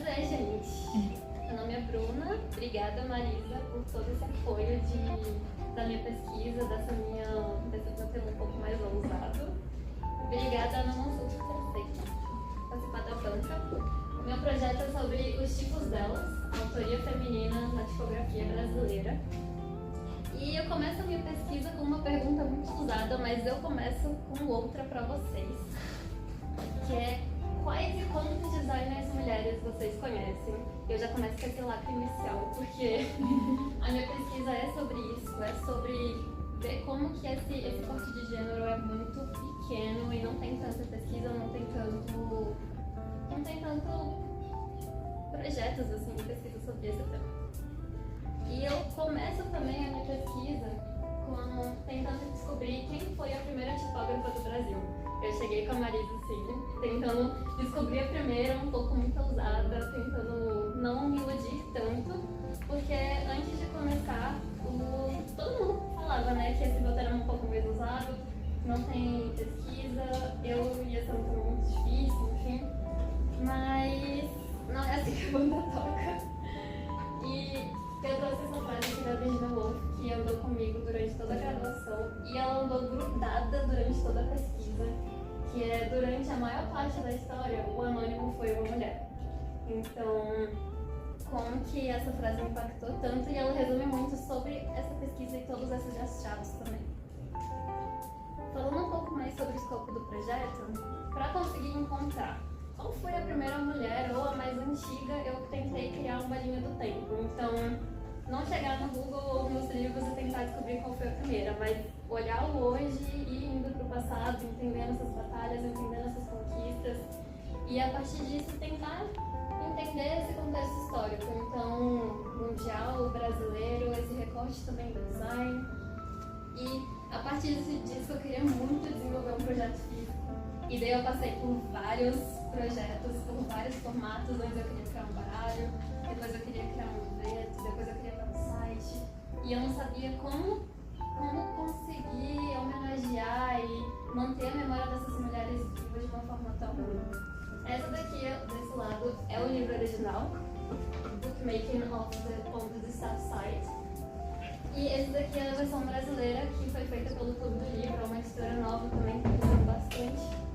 é, gente. Meu nome é Bruna. Obrigada, Marisa, por todo esse apoio da minha pesquisa, desse meu tema um pouco mais ousado. Obrigada, Ana Monsuto, por ter participar da banca. O meu projeto é sobre os tipos delas, a autoria feminina na tipografia brasileira. E eu começo a minha pesquisa com uma pergunta muito usada, mas eu começo com outra para vocês, que é: quais e quantos designers mulheres vocês conhecem? Eu já começo com esse lacre inicial, porque a minha pesquisa é sobre isso, é sobre ver como que esse corte de gênero é muito pequeno e não tem tanta pesquisa, não tem tanto projetos assim, de pesquisa sobre esse tema. E eu começo também a minha pesquisa tentando descobrir quem foi a primeira tipógrafa do Brasil. Eu cheguei com a Marisa, assim, tentando descobrir a primeira, um pouco muito ousada, tentando não me iludir tanto, porque antes de começar, todo mundo falava, né, que esse meu tema é um pouco mais ousado, não tem pesquisa, eu ia ser muito difícil, enfim, mas não é assim que a banda toca. E eu trouxe essa frase aqui da Virginia Woolf, que andou comigo durante toda a graduação, e ela andou grudada durante toda a pesquisa, que é: durante a maior parte da história, o anônimo foi uma mulher. Então, como que essa frase me impactou tanto, e ela resume muito sobre essa pesquisa e todos esses achados também. Falando um pouco mais sobre o escopo do projeto, para conseguir encontrar qual foi a primeira mulher ou a mais antiga, eu tentei criar uma linha do tempo. Então, não chegar no Google ou nos livros e tentar descobrir qual foi a primeira, mas olhar o hoje e indo para o passado, entendendo essas batalhas, entendendo essas conquistas, e a partir disso tentar entender esse contexto histórico. Então, mundial, brasileiro, esse recorte também do design. E a partir disso eu queria muito desenvolver um projeto físico. E daí eu passei por vários projetos, por vários formatos. Antes eu queria criar um baralho, depois eu queria criar um livreto, depois eu queria criar um site. E eu não sabia como conseguir homenagear e manter a memória dessas mulheres vivas de uma forma tão única. Essa daqui, desse lado, é o livro original, Bookmaking on the Staff Site. E esse daqui é a versão brasileira, que foi feita pelo Clube do Livro, é uma editora nova também, que está bastante.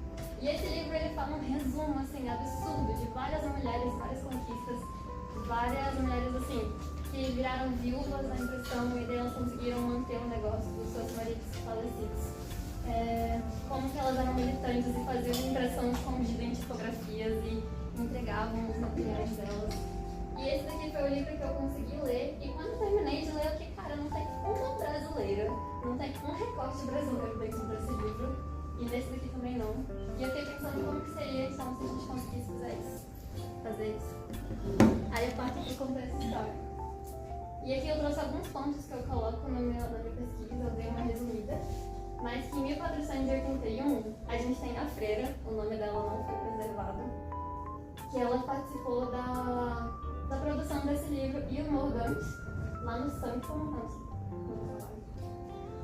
E esse livro, ele fala um resumo, assim, absurdo de várias mulheres, várias conquistas, várias mulheres, assim, que viraram viúvas na impressão e daí elas conseguiram manter o negócio dos seus maridos falecidos. Como que elas eram militantes e faziam impressão escondida em tipografias e entregavam os materiais delas. E esse daqui foi o livro que eu consegui ler, e quando eu terminei de ler, eu fiquei: cara, não tem uma brasileira, não tem um recorte brasileiro dentro desse livro. E nesse daqui também não. E eu fiquei pensando como que seria então se a gente conseguisse fazer isso. Aí eu parto para o contexto histórico. E aqui eu trouxe alguns pontos que eu coloco na minha pesquisa, eu dei uma resumida. Mas que em 1481 a gente tem a freira, o nome dela não foi preservado, que ela participou da produção desse livro Il Morgante, lá no Sanctum,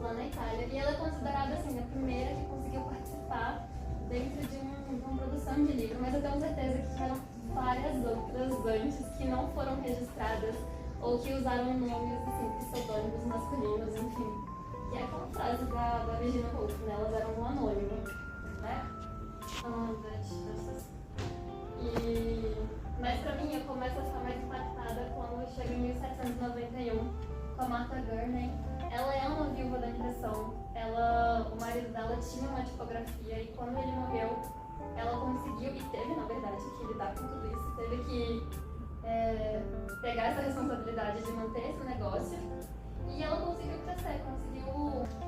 lá na Itália, e ela é considerada assim a primeira que conseguiu participar dentro de uma produção de livro, mas eu tenho certeza que tiveram várias outras antes que não foram registradas ou que usaram nomes assim, pseudônimos masculinos, enfim. E é aquela frase da Virginia Woolf, né? Elas eram um anônimo, né? Mas pra mim eu começo a ficar mais impactada quando eu chego em 1791 com a Martha Gurney. Ela é uma viúva da impressão. O marido dela tinha uma tipografia e quando ele morreu, ela conseguiu, e teve na verdade que lidar com tudo isso, teve que pegar essa responsabilidade de manter esse negócio, e ela conseguiu crescer,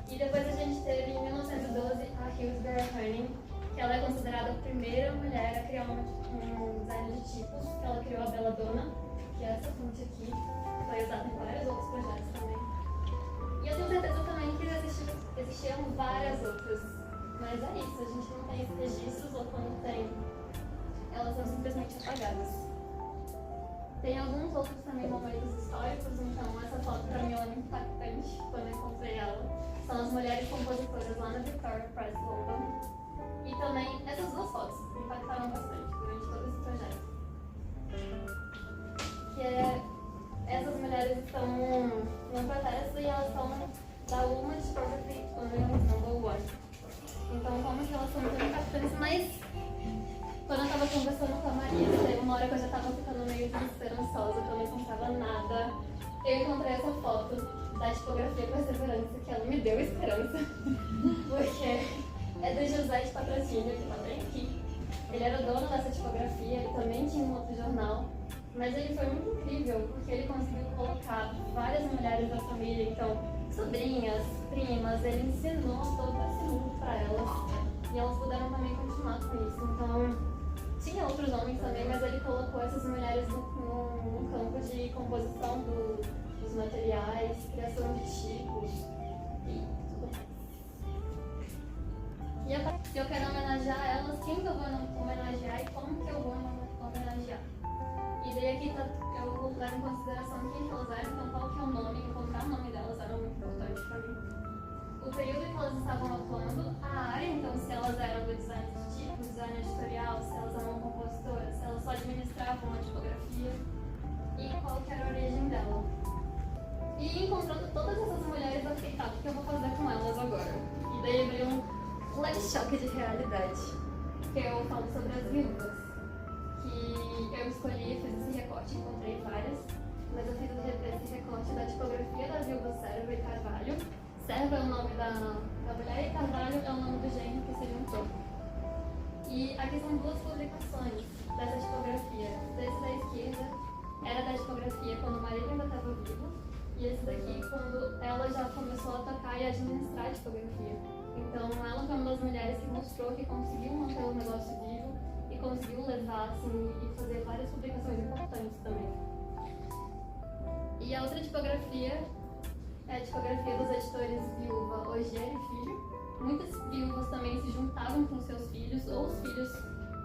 E depois a gente teve em 1912 a Hildegard Honig, que ela é considerada a primeira mulher a criar um design de tipos, que ela criou a Belladonna, que é essa fonte aqui, que foi usada em vários outros projetos também. E eu tenho certeza também que existiam várias outras, mas é isso, a gente não tem esses registros, ou quando tem, elas são simplesmente apagadas. Tem alguns outros também momentos históricos, então essa foto pra mim é muito impactante quando eu encontrei ela. São as mulheres compositoras lá na Victoria Prize London. E também essas duas fotos me impactaram bastante durante todo esse projeto. conversando com a Maria, teve uma hora que eu já tava ficando meio desesperançosa, que eu não encontrava nada. Eu encontrei essa foto da tipografia Perseverança, que ela me deu esperança, porque é do José de Patrocínio, que tá bem aqui. Ele era dono dessa tipografia, ele também tinha um outro jornal, mas ele foi muito incrível, porque ele conseguiu colocar várias mulheres da família, então, sobrinhas, primas, ele ensinou todo esse mundo para elas, e elas puderam também continuar com isso. Então, tinha outros homens também, mas ele colocou essas mulheres no campo de composição dos materiais, criação de tipos e tudo mais. E eu quero homenagear elas, quem que eu vou homenagear e como que eu vou homenagear. E daí aqui eu vou levar em consideração quem elas eram, então qual que é o nome, encontrar o nome delas era muito importante para mim. O período em que elas estavam atuando, a área, então se elas eram do design de tipo, design editorial, se elas eram compositoras, se elas só administravam uma tipografia e qual que era a origem dela. E encontrando todas essas mulheres, eu fiquei, tá, o que eu vou fazer com elas agora? E daí veio um leve choque de realidade, que eu falo sobre as viúvas, que eu escolhi, fiz esse recorte, encontrei várias, mas eu fiz esse recorte da tipografia da viúva Serva e Carvalho. Serva é o nome da mulher e Carvalho é o nome do gênero que se juntou. E aqui são duas publicações dessa tipografia. Esse da esquerda era da tipografia quando o marido ainda estava vivo, e esse daqui quando ela já começou a tocar e administrar a tipografia. Então ela foi uma das mulheres que mostrou que conseguiu manter o negócio vivo e conseguiu levar assim, e fazer várias publicações importantes também. E a outra tipografia é a tipografia dos editores Viúva Ogier e Filho. Muitas viúvas também se juntavam com seus filhos, ou os filhos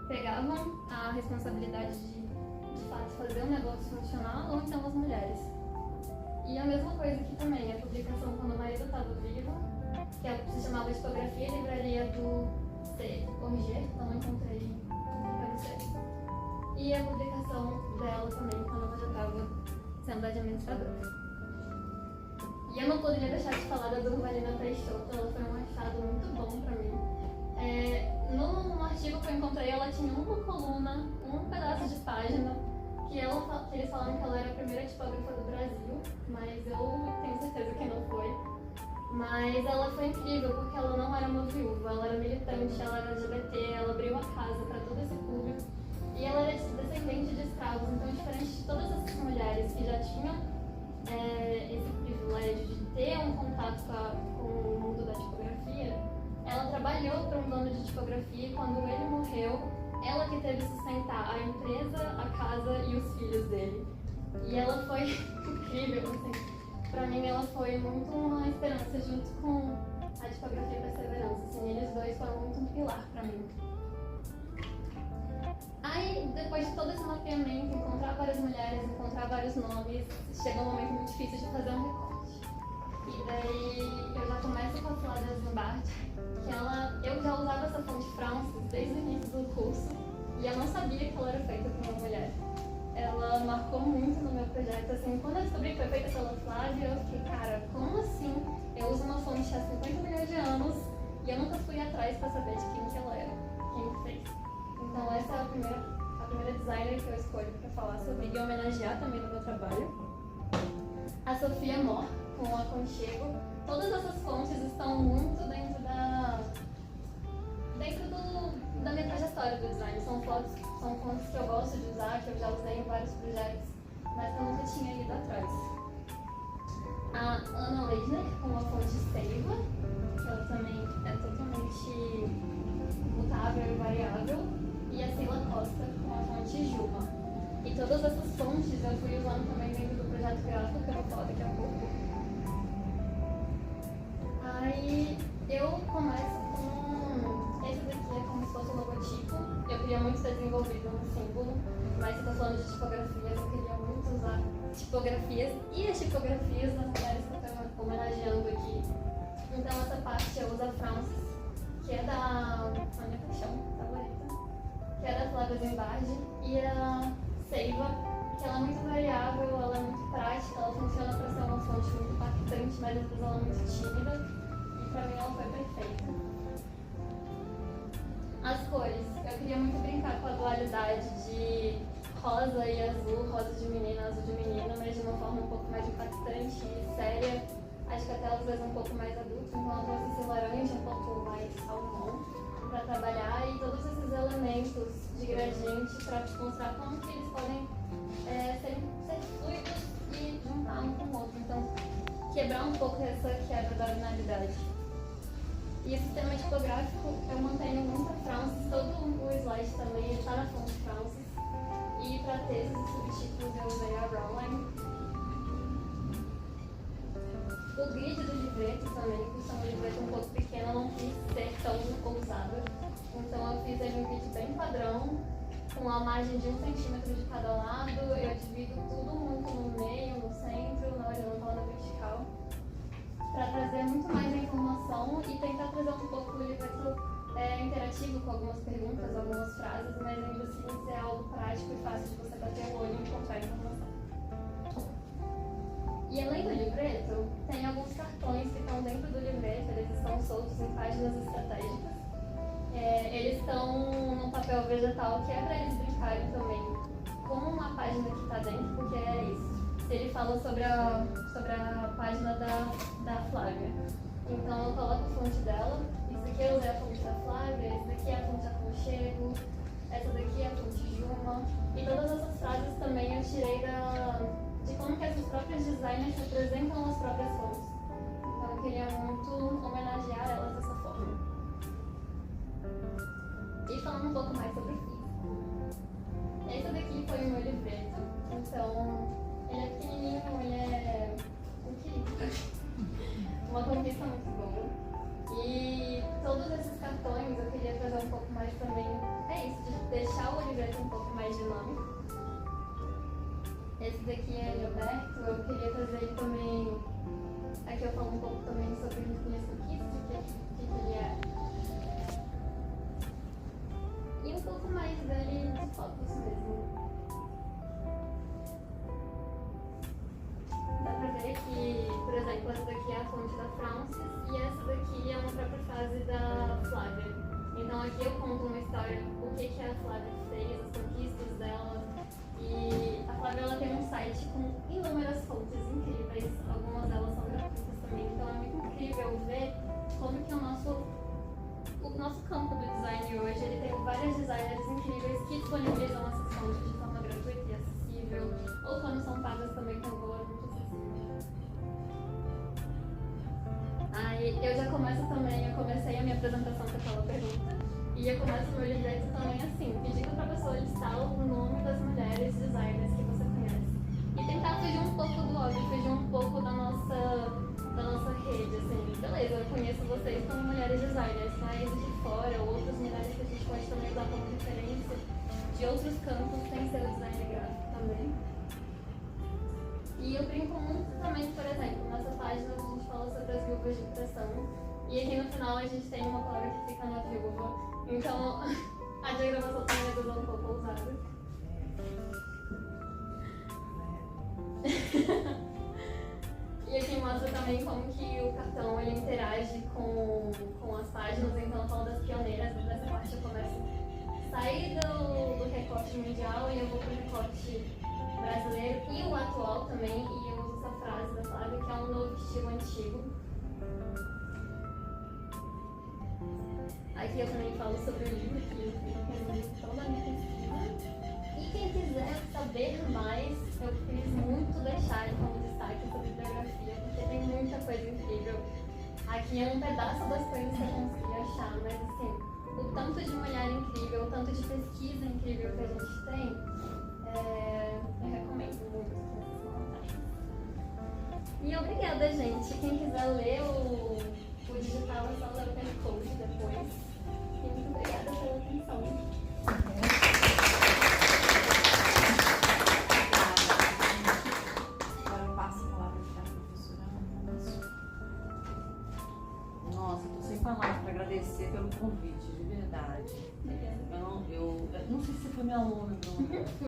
pegavam a responsabilidade de fato, fazer o negócio funcionar, ou então as mulheres. E a mesma coisa aqui também, a publicação quando o marido estava vivo, que se chamava Tipografia e Livraria do C. Ogier, não encontrei no C. E a publicação dela também, quando ela já estava sendo administradora. E eu não poderia deixar de falar da Durvalina Peixoto, ela foi um achado muito bom pra mim. No artigo que eu encontrei, ela tinha uma coluna, um pedaço de página, que eles falaram que ela era a primeira tipógrafa do Brasil, mas eu tenho certeza que não foi. Mas ela foi incrível, porque ela não era uma viúva, ela era militante, ela era LGBT, ela abriu a casa para todo esse público. E ela era descendente de escravos, então diferente de todas essas mulheres que já tinham esse privilégio de ter um contato com o mundo da tipografia, ela trabalhou para um dono de tipografia e quando ele morreu, ela que teve que sustentar a empresa, a casa e os filhos dele. E ela foi incrível, assim. Pra mim ela foi muito uma esperança junto com a tipografia Perseverança, assim, eles dois foram muito um pilar pra mim. Aí, depois de todo esse mapeamento, encontrar várias mulheres, encontrar vários nomes, chega um momento muito difícil de fazer um recorte. E daí eu já começo com a Flávia Zambart, que eu já usava essa fonte Francis desde o início do curso, e eu não sabia que ela era feita por uma mulher. Ela marcou muito no meu projeto, assim, quando eu descobri que foi feita pela Flávia, eu fiquei, cara, como assim? Eu uso uma fonte há 50 milhões de anos e eu nunca fui atrás pra saber de quem que ela era, quem que fez. Então essa é a primeira designer que eu escolho pra falar sobre e homenagear também no meu trabalho. A Sofia Mor, com o Aconchego. Todas essas fontes estão muito dentro da minha trajetória do design. São fontes que eu gosto de usar, que eu já usei em vários projetos, mas que eu nunca tinha ido atrás. A Ana Leidner, com a fonte Seiva, que ela também é totalmente mutável e variável, e a Sheila Costa, com a fonte Juma. E todas essas fontes eu fui usando também dentro do projeto gráfico, que eu vou falar daqui a pouco. Aí eu começo com esse daqui, é como se fosse um logotipo. Eu queria muito ter desenvolvido um símbolo, mas se eu tô falando de tipografias, eu queria muito usar tipografias e as tipografias das mulheres que eu estou homenageando aqui. Então essa parte eu uso a Francis, que é da minha paixão favorita, que é da Flávia Zimbardi, e a Seiva, que ela é muito variável, ela é muito prática, ela funciona para ser uma fonte muito impactante, mas às vezes ela é muito tímida, e para mim ela foi perfeita. As cores, eu queria muito brincar com a dualidade de rosa e azul, rosa de menina, azul de menino, mas de uma forma um pouco mais impactante e séria. Acho que até às vezes um pouco mais adulto, então eu trouxe esse laranja um pouco mais salmão para trabalhar e todos esses elementos de gradiente para mostrar como que eles podem ser fluidos e juntar um com o outro. Então, quebrar um pouco essa quebra da binaridade. E o sistema tipográfico eu mantenho muito a Francis, todo o slide também está na fonte Francis. E para textos e subtítulos eu usei a Rowline. O grid do livreto também, por ser um livreto um pouco pequeno, eu não quis ser tão ousada. Então eu fiz ele um grid bem padrão, com a margem de 1 centímetro de cada lado. Eu divido tudo muito no meio, no centro, na horizontal, na vertical, para trazer muito mais a informação e tentar trazer um pouco o livreto interativo, com algumas perguntas, algumas frases, mas ainda assim ser algo prático e fácil de você bater o olho e encontrar a informação. E além do livreto, tem alguns cartões que estão dentro do livreto, eles estão soltos em páginas estratégicas. Eles estão num papel vegetal, que é para eles brincarem também com uma página que está dentro, porque é isso. Ele fala sobre a página da Flávia. Então eu coloco a fonte dela, isso aqui eu usei a fonte da Flávia, esse daqui é a fonte Aconchego, essa daqui é a fonte Juma. E todas essas frases também eu tirei de como que essas próprias designers representam as próprias fontes. Então eu queria muito homenagear elas dessa forma. E falando um pouco mais sobre o físico. Esse daqui foi o meu livreto, então ele é pequenininho, ele é incrível. Uma conquista muito boa. E todos esses cartões eu queria trazer um pouco mais também, de deixar o livreto um pouco mais dinâmico. Esse daqui é ele aberto, eu queria trazer ele também. Aqui eu falo um pouco também sobre o minhas conquistas, o que ele é. E um pouco mais dele de fotos mesmo. Dá pra ver que, por exemplo, essa daqui é a fonte da Francis e essa daqui é uma própria frase da Flávia. Então aqui eu conto uma história, o que a Flávia fez, as conquistas dela. E a Flávia ela tem um site com inúmeras fontes incríveis, algumas delas são gratuitas também. Então é muito incrível ver como que o nosso campo do design hoje, ele tem vários designers incríveis que disponibilizam essas fontes de forma gratuita e acessível, ou quando são pagas também com valor muito acessível. Aí eu já começo também, eu comecei a minha apresentação com aquela pergunta, e eu começo o meu livreto também assim, pedindo para a pessoa listar o nome das mulheres designers que você conhece. E tentar fugir um pouco do óbvio, fugir um pouco da nossa rede, assim, beleza, eu conheço vocês como mulheres designers, mas de fora, outras mulheres que a gente pode também usar como referência de outros campos sem ser o design gráfico também. E eu brinco muito também, por exemplo, nessa página a gente fala sobre as viúvas de impressão, e aqui no final a gente tem uma palavra que fica na viúva, então a diagramação também é um pouco ousada. E aqui mostra também como que o cartão ele interage com as páginas, então eu falo das pioneiras, dessa parte eu começo a sair do recorte mundial e eu vou para o recorte brasileiro e o atual também, e eu uso essa frase da Flávia, que é um novo estilo antigo. Aqui eu também falo sobre o livro, que eu resumi toda a minha pesquisa. E quem quiser saber mais, eu quis muito deixar como destaque essa bibliografia, porque tem muita coisa incrível. Aqui é um pedaço das coisas que eu consegui achar, mas assim, o tanto de mulher incrível, o tanto de pesquisa incrível que a gente tem, eu recomendo muito que vocês vão atrás. E obrigada, gente. Quem quiser ler o digital é só ler o QR Code depois. E muito obrigada pela atenção. Nossa, estou sem palavras para agradecer pelo convite, de verdade. Eu não sei se você foi minha aluna, Bruna.